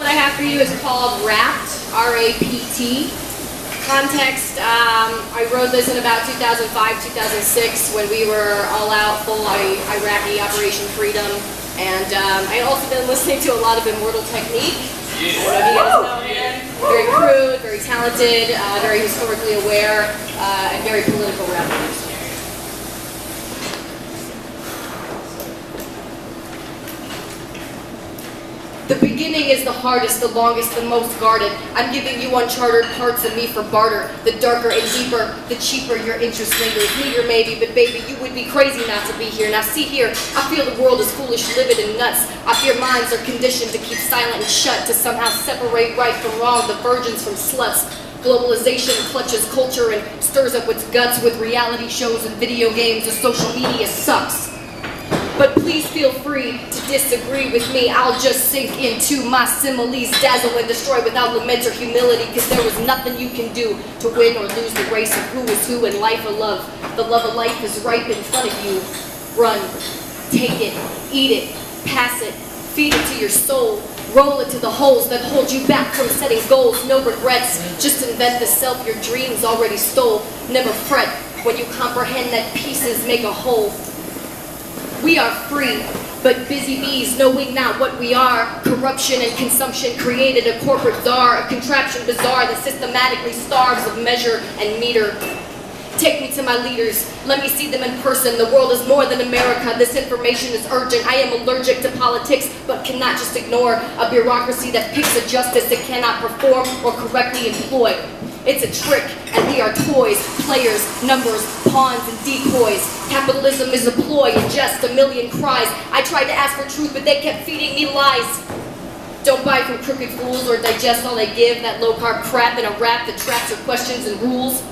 I have for you is called Rapt, R-A-P-T. Context, I wrote this in about 2005, 2006 when we were all out full Iraqi Operation Freedom. And I also been listening to a lot of Immortal Technique. I don't know if you guys know him. Very crude, very talented, very historically aware, and very political rappers. The beginning is the hardest, the longest, the most guarded. I'm giving you uncharted parts of me for barter. The darker and deeper, the cheaper your interest lingers. Meager maybe, but baby, you would be crazy not to be here. Now see here, I feel the world is foolish, livid, and nuts. I fear minds are conditioned to keep silent and shut, to somehow separate right from wrong, the virgins from sluts. Globalization clutches culture and stirs up its guts with reality shows and video games. The social media sucks. But please feel free to disagree with me. I'll just sink into my similes, dazzle and destroy without lament or humility, because there was nothing you can do to win or lose the race of who is who in life or love. The love of life is right in front of you. Run, take it, eat it, pass it, feed it to your soul. Roll it to the holes that hold you back from setting goals. No regrets, just invent the self your dreams already stole. Never fret when you comprehend that pieces make a whole. We are free, but busy bees knowing not what we are. Corruption and consumption created a corporate czar, a contraption bizarre that systematically starves of measure and meter. Take me to my leaders, let me see them in person. The world is more than America, this information is urgent. I am allergic to politics, but cannot just ignore a bureaucracy that picks a justice it cannot perform or correctly employ. It's a trick, and we are toys, players, numbers, pawns, and decoys. Capitalism is a ploy, and just a million cries. I tried to ask for truth, but they kept feeding me lies. Don't buy from crooked fools or digest all they give, that low-carb crap in a rap that traps your questions and rules.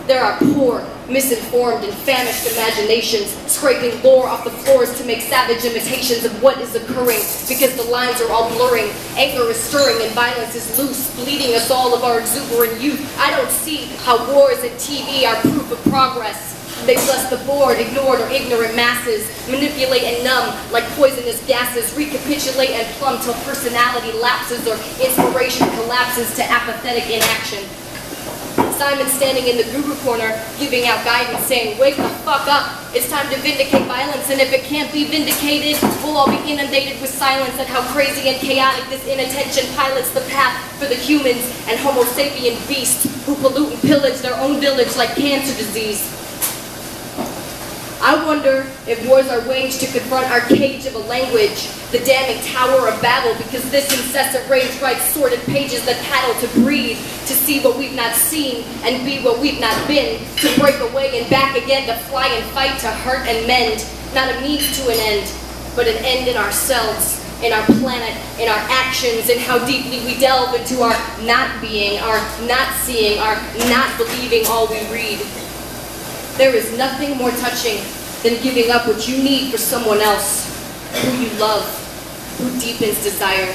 There are poor, misinformed, and famished imaginations, scraping lore off the floors to make savage imitations of what is occurring, because the lines are all blurring, anger is stirring, and violence is loose, bleeding us all of our exuberant youth. I don't see how wars and TV are proof of progress. They bless the bored, ignored, or ignorant masses, manipulate and numb like poisonous gases, recapitulate and plumb till personality lapses or inspiration collapses to apathetic inaction. Simon standing in the guru corner, giving out guidance, saying, wake the fuck up, it's time to vindicate violence, and if it can't be vindicated, we'll all be inundated with silence at how crazy and chaotic this inattention pilots the path for the humans and homo sapien beasts who pollute and pillage their own village like cancer disease. I wonder if wars are waged to confront our cage of a language, the damning tower of Babel, because this incessant rage writes sordid pages that paddle to breathe, to see what we've not seen and be what we've not been, to break away and back again, to fly and fight, to hurt and mend, not a means to an end, but an end in ourselves, in our planet, in our actions, in how deeply we delve into our not being, our not seeing, our not believing all we read. There is nothing more touching than giving up what you need for someone else, who you love, who deepens desire.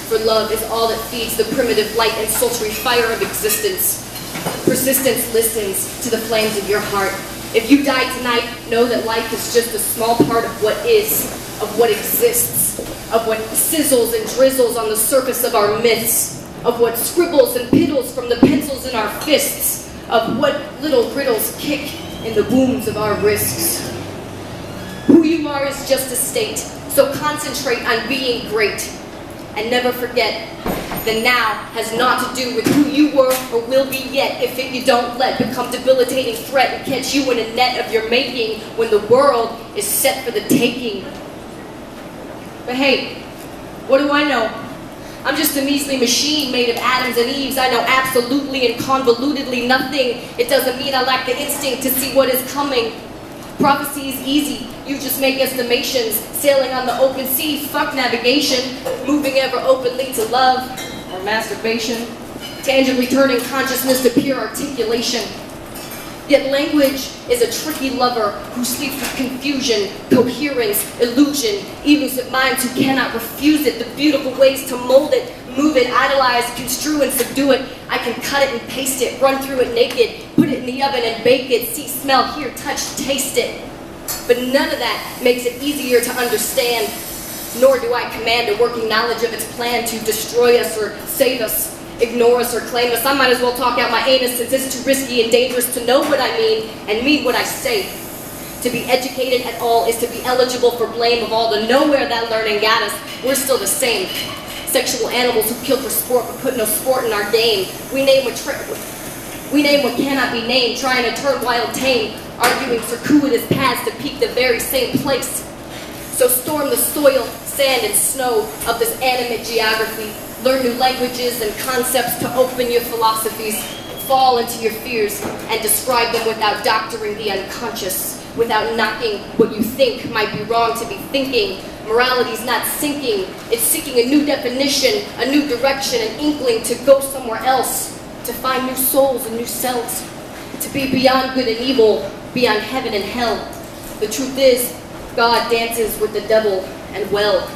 For love is all that feeds the primitive light and sultry fire of existence. Persistence listens to the flames of your heart. If you die tonight, know that life is just a small part of what is, of what exists, of what sizzles and drizzles on the surface of our myths, of what scribbles and piddles from the pencils in our fists, of what little riddles kick in the wounds of our wrists. Who you are is just a state, so concentrate on being great. And never forget, the now has naught to do with who you were or will be yet if it you don't let become debilitating threat and catch you in a net of your making when the world is set for the taking. But hey, what do I know? I'm just a measly machine made of atoms and eves. I know absolutely and convolutedly nothing. It doesn't mean I lack the instinct to see what is coming. Prophecy is easy. You just make estimations. Sailing on the open sea, fuck navigation. Moving ever openly to love or masturbation. Tangibly turning consciousness to pure articulation. Yet language is a tricky lover who sleeps with confusion, coherence, illusion, elusive minds who cannot refuse it, the beautiful ways to mold it, move it, idolize, construe and subdue it. I can cut it and paste it, run through it naked, put it in the oven and bake it, see, smell, hear, touch, taste it. But none of that makes it easier to understand. Nor do I command a working knowledge of its plan to destroy us or save us, ignore us or claim us. I might as well talk out my anus since it's too risky and dangerous to know what I mean and mean what I say. To be educated at all is to be eligible for blame of all the nowhere that learning got us. We're still the same. Sexual animals who kill for sport but put no sport in our game. We name what cannot be named, trying to turn wild tame, arguing circuitous paths to peak the very same place. So storm the soil, sand, and snow of this animate geography. Learn new languages and concepts to open your philosophies. Fall into your fears and describe them without doctoring the unconscious, without knocking what you think might be wrong to be thinking. Morality's not sinking, it's seeking a new definition, a new direction, an inkling to go somewhere else, to find new souls and new selves, to be beyond good and evil, beyond heaven and hell. The truth is, God dances with the devil and well.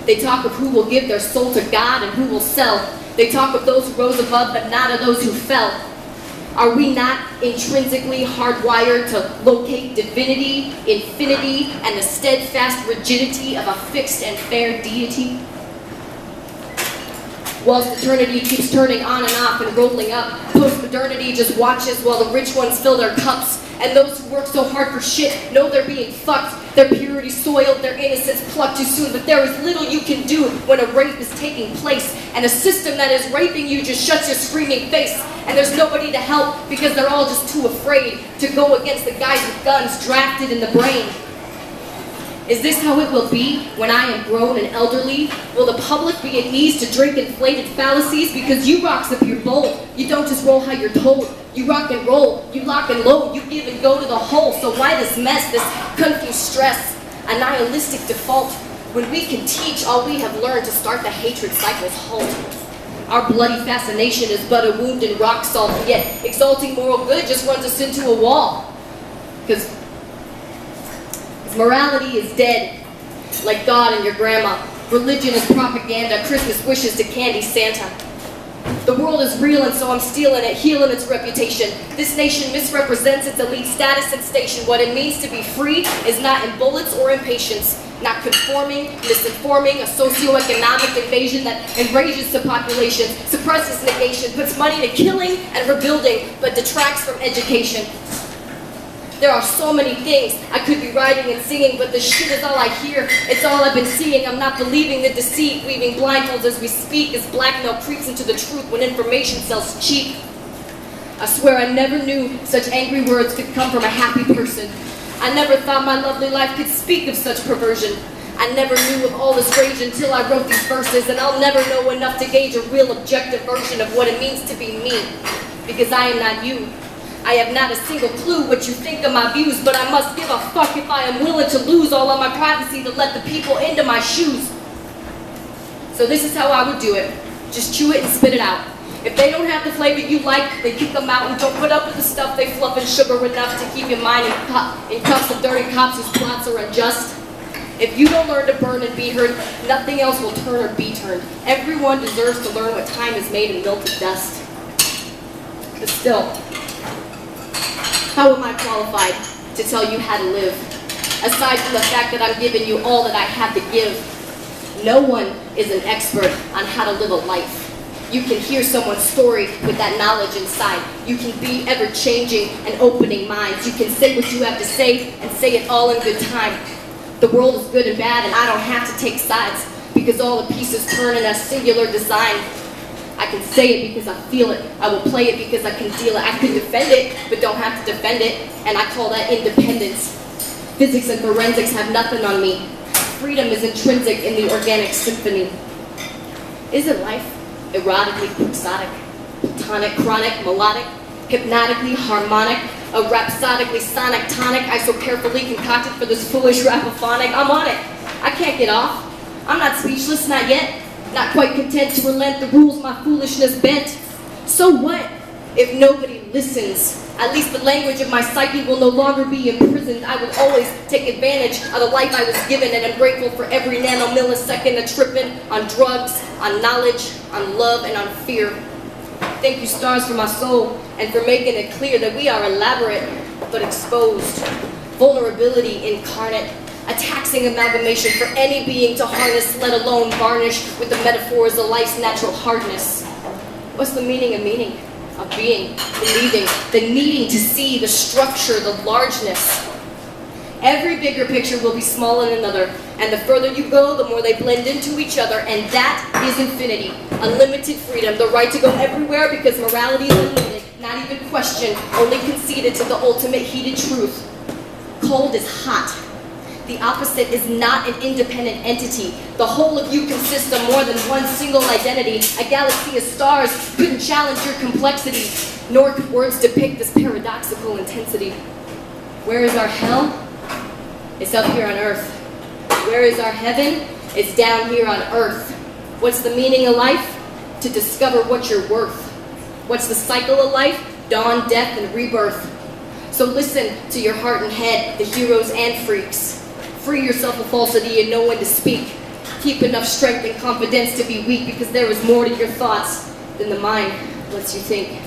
They talk of who will give their soul to God and who will sell. They talk of those who rose above but not of those who fell. Are we not intrinsically hardwired to locate divinity, infinity, and the steadfast rigidity of a fixed and fair deity? Whilst eternity keeps turning on and off and rolling up, post-modernity just watches while the rich ones fill their cups. And those who work so hard for shit know they're being fucked. Their purity soiled, their innocence plucked too soon. But there is little you can do when a rape is taking place. And a system that is raping you just shuts your screaming face. And there's nobody to help because they're all just too afraid to go against the guys with guns drafted in the brain. Is this how it will be when I am grown and elderly? Will the public be at ease to drink inflated fallacies? Because you rocks up your bowl. You don't just roll how you're told. You rock and roll, you lock and load, you give and go to the hole. So why this mess, this confused stress, a nihilistic default, when we can teach all we have learned to start the hatred cycle's halt? Our bloody fascination is but a wound in rock salt, and yet exalting moral good just runs us into a wall. Because morality is dead, like God and your grandma. Religion is propaganda, Christmas wishes to candy Santa. The world is real and so I'm stealing it, healing its reputation. This nation misrepresents its elite status and station. What it means to be free is not in bullets or in patience. Not conforming, misinforming, a socioeconomic invasion that enrages the population, suppresses negation, puts money to killing and rebuilding, but detracts from education. There are so many things I could be writing and singing, but the shit is all I hear. It's all I've been seeing. I'm not believing the deceit, weaving blindfolds as we speak, as blackmail creeps into the truth when information sells cheap. I swear I never knew such angry words could come from a happy person. I never thought my lovely life could speak of such perversion. I never knew of all this rage until I wrote these verses, and I'll never know enough to gauge a real objective version of what it means to be me, because I am not you. I have not a single clue what you think of my views, but I must give a fuck if I am willing to lose all of my privacy to let the people into my shoes. So this is how I would do it. Just chew it and spit it out. If they don't have the flavor you like, then kick them out and don't put up with the stuff they fluff and sugar enough to keep your mind in cuffs of dirty cops whose plots are unjust. If you don't learn to burn and be heard, nothing else will turn or be turned. Everyone deserves to learn what time is made in melted dust. But still, how am I qualified to tell you how to live? Aside from the fact that I'm giving you all that I have to give, no one is an expert on how to live a life. You can hear someone's story with that knowledge inside. You can be ever-changing and opening minds. You can say what you have to say and say it all in good time. The world is good and bad, and I don't have to take sides because all the pieces turn in a singular design. I can say it because I feel it. I will play it because I can deal it. I can defend it, but don't have to defend it, and I call that independence. Physics and forensics have nothing on me. Freedom is intrinsic in the organic symphony. Isn't life erotically quixotic, platonic, chronic, melodic, hypnotically harmonic, a rhapsodically sonic tonic I so carefully concocted for this foolish rapophonic? I'm on it. I can't get off. I'm not speechless, not yet. Not quite content to relent the rules my foolishness bent. So what if nobody listens? At least the language of my psyche will no longer be imprisoned. I will always take advantage of the life I was given, and I'm grateful for every nanomillisecond of tripping on drugs, on knowledge, on love, and on fear. Thank you, stars, for my soul, and for making it clear that we are elaborate but exposed. Vulnerability incarnate. A taxing amalgamation for any being to harness, let alone varnish with the metaphors of life's natural hardness. What's the meaning of being, believing, the needing to see, the structure, the largeness? Every bigger picture will be small in another, and the further you go, the more they blend into each other, and that is infinity. Unlimited freedom, the right to go everywhere because morality is unlimited, not even questioned, only conceded to the ultimate heated truth. Cold is hot. The opposite is not an independent entity. The whole of you consists of more than one single identity. A galaxy of stars couldn't challenge your complexity, nor could words depict this paradoxical intensity. Where is our hell? It's up here on earth. Where is our heaven? It's down here on earth. What's the meaning of life? To discover what you're worth. What's the cycle of life? Dawn, death, and rebirth. So listen to your heart and head, the heroes and freaks. Free yourself of falsity and know when to speak. Keep enough strength and confidence to be weak because there is more to your thoughts than the mind lets you think.